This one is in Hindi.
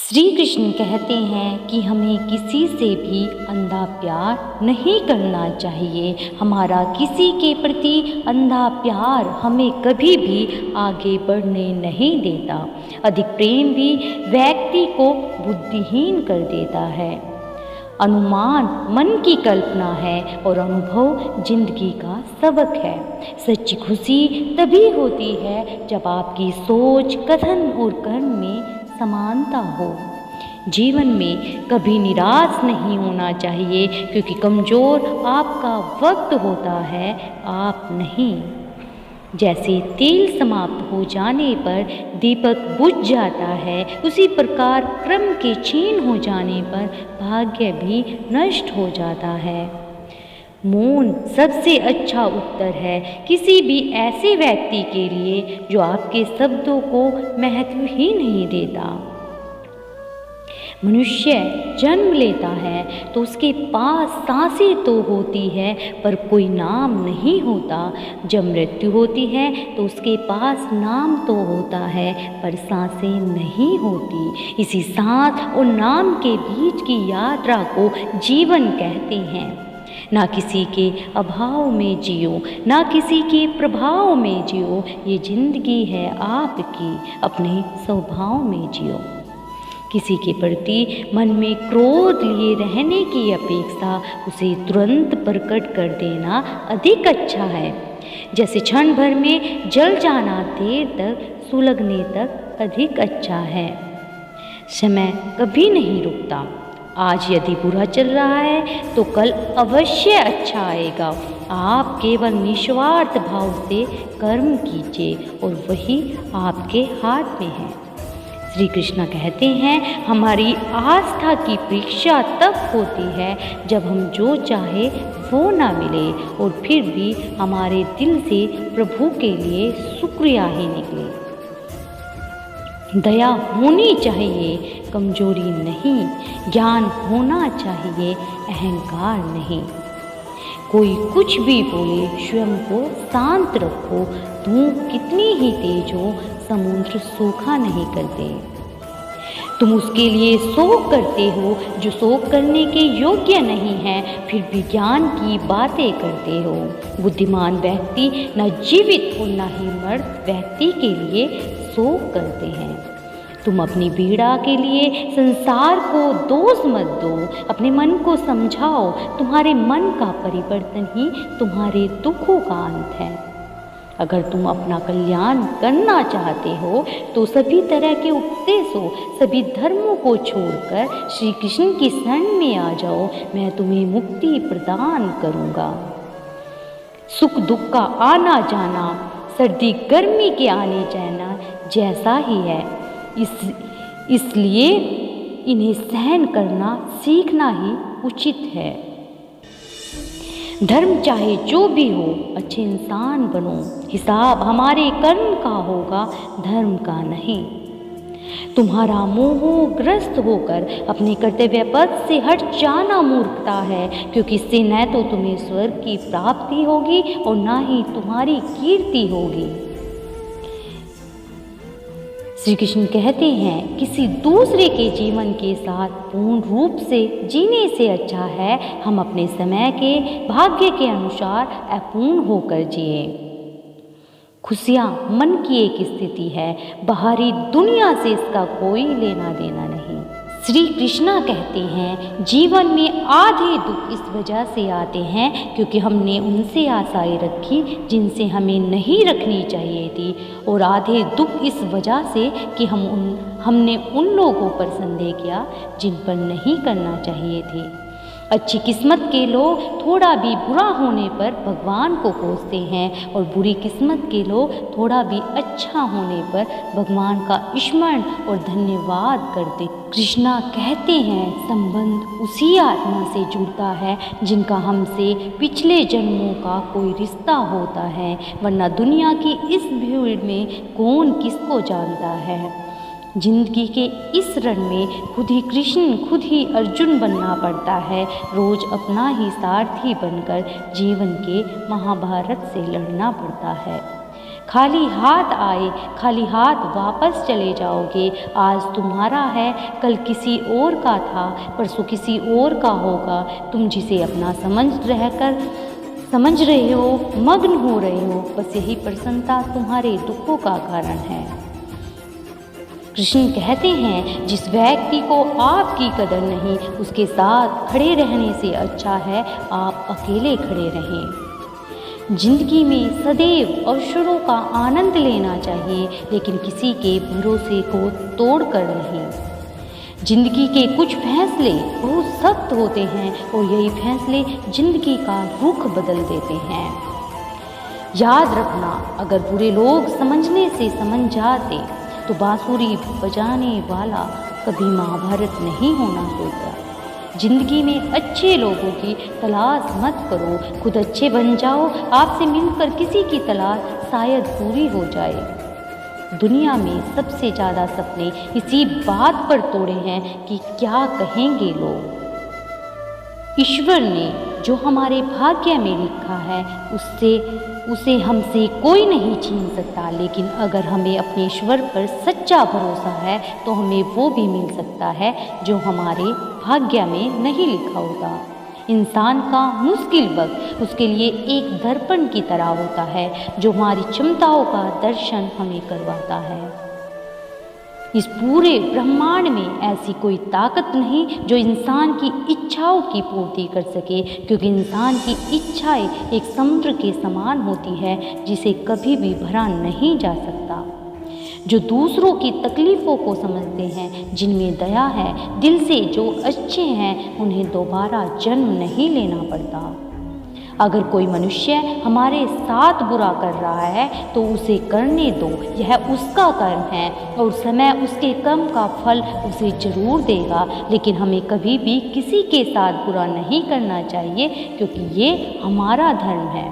श्री कृष्ण कहते हैं कि हमें किसी से भी अंधा प्यार नहीं करना चाहिए। हमारा किसी के प्रति अंधा प्यार हमें कभी भी आगे बढ़ने नहीं देता। अधिक प्रेम भी व्यक्ति को बुद्धिहीन कर देता है। अनुमान मन की कल्पना है और अनुभव जिंदगी का सबक है। सच्ची खुशी तभी होती है जब आपकी सोच, कथन और कर्म में समानता हो। जीवन में कभी निराश नहीं होना चाहिए, क्योंकि कमज़ोर आपका वक्त होता है, आप नहीं। जैसे तेल समाप्त हो जाने पर दीपक बुझ जाता है, उसी प्रकार क्रम के क्षीण हो जाने पर भाग्य भी नष्ट हो जाता है। मौन सबसे अच्छा उत्तर है किसी भी ऐसे व्यक्ति के लिए जो आपके शब्दों को महत्व ही नहीं देता। मनुष्य जन्म लेता है तो उसके पास सांसें तो होती है पर कोई नाम नहीं होता। जब मृत्यु होती है तो उसके पास नाम तो होता है पर सांसें नहीं होती। इसी सांस और नाम के बीच की यात्रा को जीवन कहते हैं। ना किसी के अभाव में जियो, ना किसी के प्रभाव में जियो, ये जिंदगी है आपकी, अपने स्वभाव में जियो। किसी के प्रति मन में क्रोध लिए रहने की अपेक्षा उसे तुरंत प्रकट कर देना अधिक अच्छा है। जैसे क्षण भर में जल जाना देर तक सुलगने तक अधिक अच्छा है। समय कभी नहीं रुकता। आज यदि बुरा चल रहा है तो कल अवश्य अच्छा आएगा। आप केवल निस्वार्थ भाव से कर्म कीजिए और वही आपके हाथ में है। श्री कृष्ण कहते हैं हमारी आस्था की परीक्षा तब होती है जब हम जो चाहे वो ना मिले और फिर भी हमारे दिल से प्रभु के लिए शुक्रिया ही निकले। दया होनी चाहिए, कमजोरी नहीं। ज्ञान होना चाहिए, अहंकार नहीं। कोई कुछ भी बोले, स्वयं को शांत रखो। धूप कितनी ही तेज हो, समुद्र सूखा नहीं करते। तुम उसके लिए शोक करते हो जो शोक करने के योग्य नहीं है, फिर भी ज्ञान की बातें करते हो। बुद्धिमान व्यक्ति न जीवित और न ही मर्द व्यक्ति के लिए शोक करते हैं। तुम अपनी पीड़ा के लिए संसार को दोष मत दो, अपने मन को समझाओ। तुम्हारे मन का परिवर्तन ही तुम्हारे दुखों का अंत है। अगर तुम अपना कल्याण करना चाहते हो तो सभी तरह के उपदेशों, सभी धर्मों को छोड़कर श्री कृष्ण की शरण में आ जाओ। मैं तुम्हें मुक्ति प्रदान करूँगा। सुख दुख का आना जाना, सर्दी गर्मी के आने जाना जैसा ही है, इसलिए इन्हें सहन करना सीखना ही उचित है। धर्म चाहे जो भी हो, अच्छे इंसान बनो। हिसाब हमारे कर्म का होगा, धर्म का नहीं। तुम्हारा मोहग्रस्त होकर अपने कर्तव्य पथ से हट जाना मूर्खता है, क्योंकि इससे न तो तुम्हें स्वर्ग की प्राप्ति होगी और न ही तुम्हारी कीर्ति होगी। श्री कृष्ण कहते हैं किसी दूसरे के जीवन के साथ पूर्ण रूप से जीने से अच्छा है हम अपने समय के भाग्य के अनुसार अपूर्ण होकर जिए। खुशियाँ मन की एक स्थिति है, बाहरी दुनिया से इसका कोई लेना देना नहीं। श्री कृष्णा कहते हैं जीवन में आधे दुख इस वजह से आते हैं क्योंकि हमने उनसे आशाएं रखी जिनसे हमें नहीं रखनी चाहिए थी, और आधे दुख इस वजह से कि हमने उन लोगों पर संदेह किया जिन पर नहीं करना चाहिए थी। अच्छी किस्मत के लोग थोड़ा भी बुरा होने पर भगवान को कोसते हैं और बुरी किस्मत के लोग थोड़ा भी अच्छा होने पर भगवान का स्मरण और धन्यवाद करते। कृष्णा कहते हैं संबंध उसी आत्मा से जुड़ता है जिनका हमसे पिछले जन्मों का कोई रिश्ता होता है, वरना दुनिया की इस भीड़ में कौन किसको जानता है। जिंदगी के इस रण में खुद ही कृष्ण, खुद ही अर्जुन बनना पड़ता है। रोज अपना ही सारथी बनकर जीवन के महाभारत से लड़ना पड़ता है। खाली हाथ आए खाली हाथ वापस चले जाओगे। आज तुम्हारा है, कल किसी और का था, परसों किसी और का होगा। तुम जिसे अपना समझ रहे हो, मग्न हो रहे हो, बस यही प्रसन्नता तुम्हारे दुखों का कारण है। कृष्ण कहते हैं, जिस व्यक्ति को आपकी कदर नहीं, उसके साथ खड़े रहने से अच्छा है आप अकेले खड़े रहें। जिंदगी में सदैव अवसरों का आनंद लेना चाहिए, लेकिन किसी के भरोसे को तोड़कर नहीं। जिंदगी के कुछ फैसले बहुत सख्त होते हैं और यही फैसले जिंदगी का रुख बदल देते हैं। याद रखना, अगर बुरे लोग समझने से समझ जाते तो बांसुरी बजाने वाला कभी महाभारत नहीं होना होता। जिंदगी में अच्छे लोगों की तलाश मत करो, खुद अच्छे बन जाओ। आपसे मिलकर किसी की तलाश शायद पूरी हो जाए। दुनिया में सबसे ज़्यादा सपने इसी बात पर तोड़े हैं कि क्या कहेंगे लोग। ईश्वर ने जो हमारे भाग्य में लिखा है उसे हमसे कोई नहीं छीन सकता, लेकिन अगर हमें अपने ईश्वर पर सच्चा भरोसा है तो हमें वो भी मिल सकता है जो हमारे भाग्य में नहीं लिखा होता। इंसान का मुश्किल वक्त उसके लिए एक दर्पण की तरह होता है जो हमारी क्षमताओं का दर्शन हमें करवाता है। इस पूरे ब्रह्मांड में ऐसी कोई ताकत नहीं जो इंसान की इच्छाओं की पूर्ति कर सके, क्योंकि इंसान की इच्छाएं एक समुद्र के समान होती है जिसे कभी भी भरा नहीं जा सकता। जो दूसरों की तकलीफ़ों को समझते हैं, जिनमें दया है, दिल से जो अच्छे हैं, उन्हें दोबारा जन्म नहीं लेना पड़ता। अगर कोई मनुष्य हमारे साथ बुरा कर रहा है तो उसे करने दो, यह उसका कर्म है और समय उसके कर्म का फल उसे जरूर देगा। लेकिन हमें कभी भी किसी के साथ बुरा नहीं करना चाहिए, क्योंकि ये हमारा धर्म है।